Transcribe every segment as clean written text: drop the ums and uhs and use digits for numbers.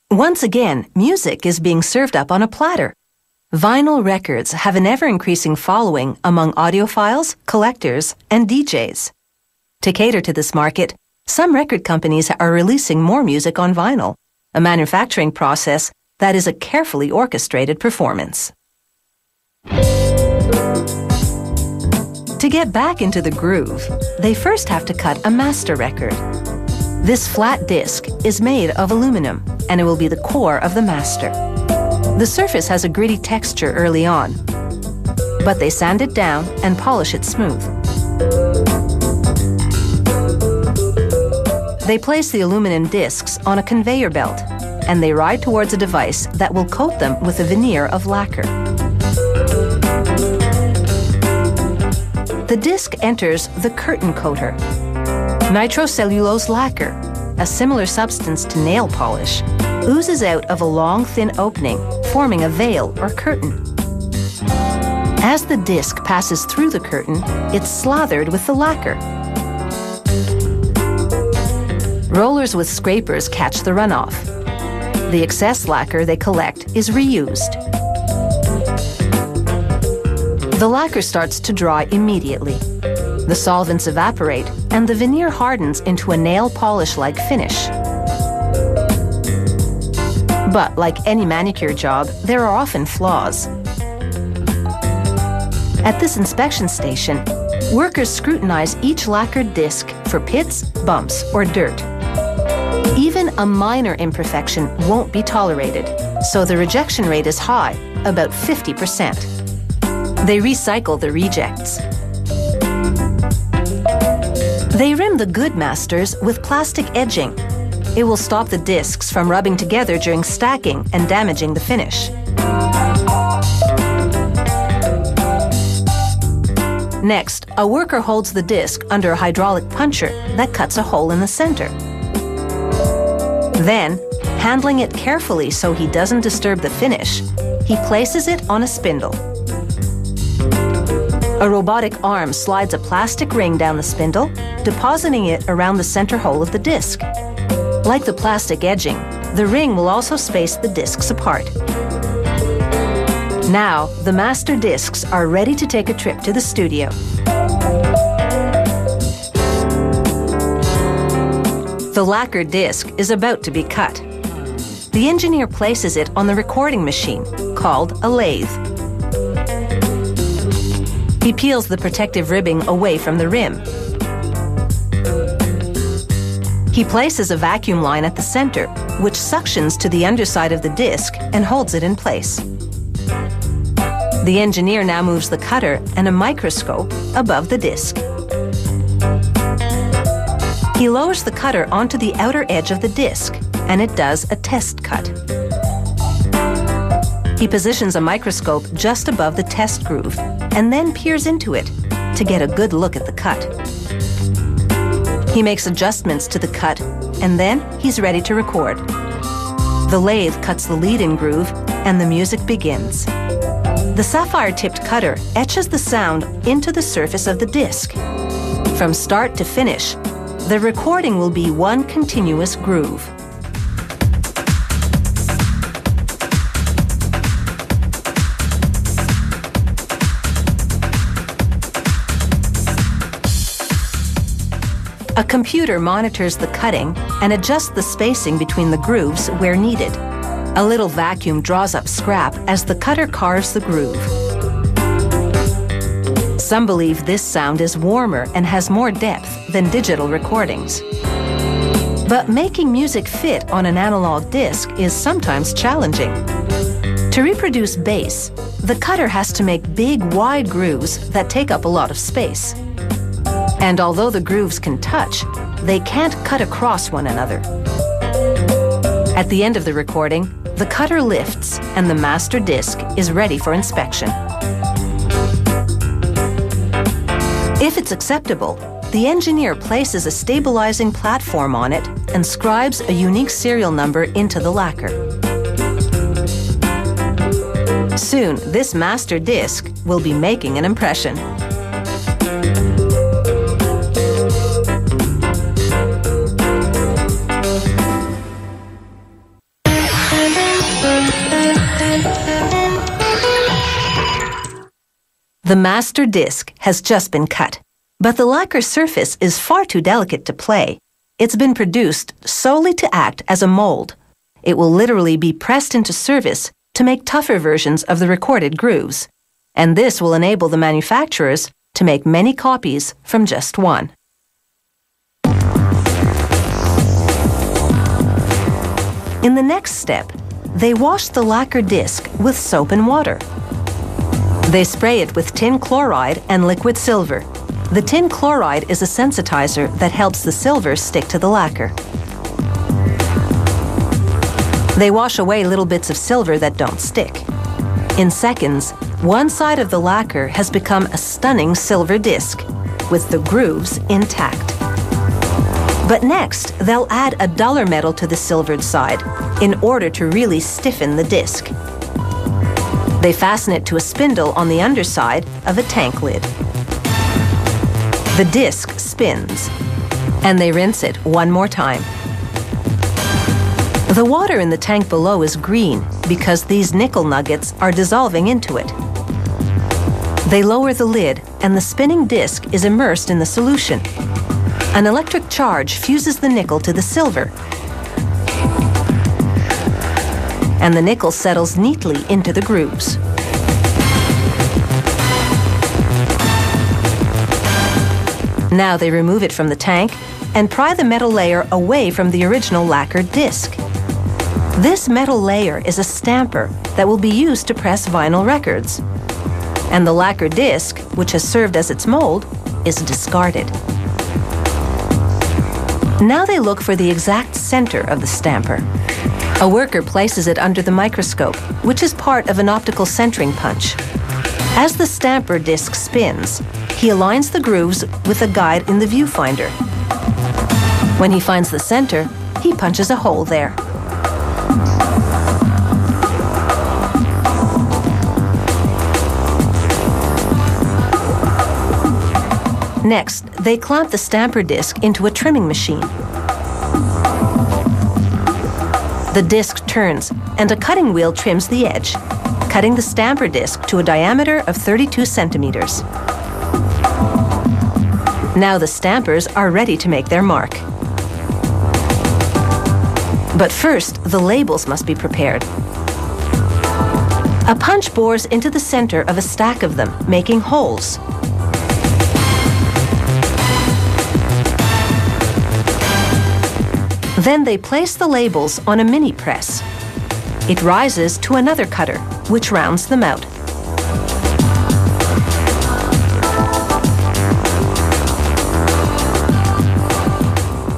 Once again, music is being served up on a platter. Vinyl records have an ever-increasing following among audiophiles, collectors, and DJs. To cater to this market, some record companies are releasing more music on vinyl, a manufacturing process that is a carefully orchestrated performance. To get back into the groove, they first have to cut a master record. This flat disc is made of aluminum, and it will be the core of the master. The surface has a gritty texture early on, but they sand it down and polish it smooth. They place the aluminum discs on a conveyor belt, and they ride towards a device that will coat them with a veneer of lacquer. The disc enters the curtain coater. Nitrocellulose lacquer, a similar substance to nail polish, oozes out of a long, thin opening, forming a veil or curtain. As the disc passes through the curtain, it's slathered with the lacquer. Rollers with scrapers catch the runoff. The excess lacquer they collect is reused. The lacquer starts to dry immediately. The solvents evaporate, and the veneer hardens into a nail polish-like finish. But like any manicure job, there are often flaws. At this inspection station, workers scrutinize each lacquered disc for pits, bumps, or dirt. Even a minor imperfection won't be tolerated, so the rejection rate is high, about 50%. They recycle the rejects. They rim the good masters with plastic edging. It will stop the discs from rubbing together during stacking and damaging the finish. Next, a worker holds the disc under a hydraulic puncher that cuts a hole in the center. Then, handling it carefully so he doesn't disturb the finish, he places it on a spindle. A robotic arm slides a plastic ring down the spindle, depositing it around the center hole of the disc. Like the plastic edging, the ring will also space the discs apart. Now, the master discs are ready to take a trip to the studio. The lacquer disc is about to be cut. The engineer places it on the recording machine, called a lathe. He peels the protective ribbing away from the rim. He places a vacuum line at the center, which suctions to the underside of the disc and holds it in place. The engineer now moves the cutter and a microscope above the disc. He lowers the cutter onto the outer edge of the disc, and it does a test cut. He positions a microscope just above the test groove and then peers into it to get a good look at the cut. He makes adjustments to the cut, and then he's ready to record. The lathe cuts the lead-in groove, and the music begins. The sapphire-tipped cutter etches the sound into the surface of the disc. From start to finish, the recording will be one continuous groove. A computer monitors the cutting and adjusts the spacing between the grooves where needed. A little vacuum draws up scrap as the cutter carves the groove. Some believe this sound is warmer and has more depth than digital recordings. But making music fit on an analog disc is sometimes challenging. To reproduce bass, the cutter has to make big, wide grooves that take up a lot of space. And although the grooves can touch, they can't cut across one another. At the end of the recording, the cutter lifts and the master disc is ready for inspection. If it's acceptable, the engineer places a stabilizing platform on it and scribes a unique serial number into the lacquer. Soon, this master disc will be making an impression. The master disc has just been cut, but the lacquer surface is far too delicate to play. It's been produced solely to act as a mold. It will literally be pressed into service to make tougher versions of the recorded grooves, and this will enable the manufacturers to make many copies from just one. In the next step, they wash the lacquer disc with soap and water. They spray it with tin chloride and liquid silver. The tin chloride is a sensitizer that helps the silver stick to the lacquer. They wash away little bits of silver that don't stick. In seconds, one side of the lacquer has become a stunning silver disc, with the grooves intact. But next, they'll add a duller metal to the silvered side in order to really stiffen the disc. They fasten it to a spindle on the underside of a tank lid. The disc spins, and they rinse it one more time. The water in the tank below is green because these nickel nuggets are dissolving into it. They lower the lid, and the spinning disc is immersed in the solution. An electric charge fuses the nickel to the silver, and the nickel settles neatly into the grooves. Now they remove it from the tank and pry the metal layer away from the original lacquered disc. This metal layer is a stamper that will be used to press vinyl records, and the lacquer disc, which has served as its mold, is discarded. Now they look for the exact center of the stamper. A worker places it under the microscope, which is part of an optical centering punch. As the stamper disc spins, he aligns the grooves with a guide in the viewfinder. When he finds the center, he punches a hole there. Next, they clamp the stamper disc into a trimming machine. The disc turns, and a cutting wheel trims the edge, cutting the stamper disc to a diameter of 32 centimeters. Now the stampers are ready to make their mark. But first, the labels must be prepared. A punch bores into the center of a stack of them, making holes. Then they place the labels on a mini press. It rises to another cutter, which rounds them out.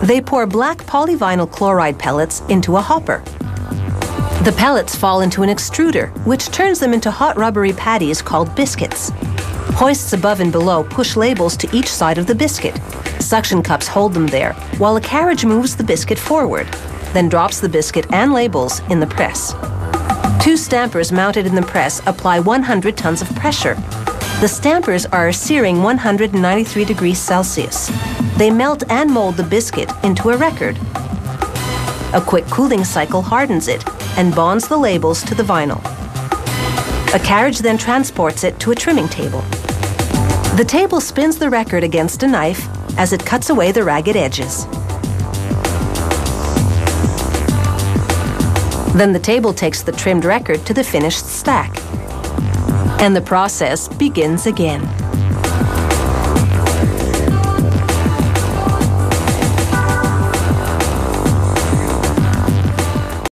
They pour black polyvinyl chloride pellets into a hopper. The pellets fall into an extruder, which turns them into hot rubbery patties called biscuits. Hoists above and below push labels to each side of the biscuit. Suction cups hold them there, while a carriage moves the biscuit forward, then drops the biscuit and labels in the press. Two stampers mounted in the press apply 100 tons of pressure. The stampers are searing 193 degrees Celsius. They melt and mold the biscuit into a record. A quick cooling cycle hardens it and bonds the labels to the vinyl. A carriage then transports it to a trimming table. The table spins the record against a knife as it cuts away the ragged edges. Then the table takes the trimmed record to the finished stack. And the process begins again.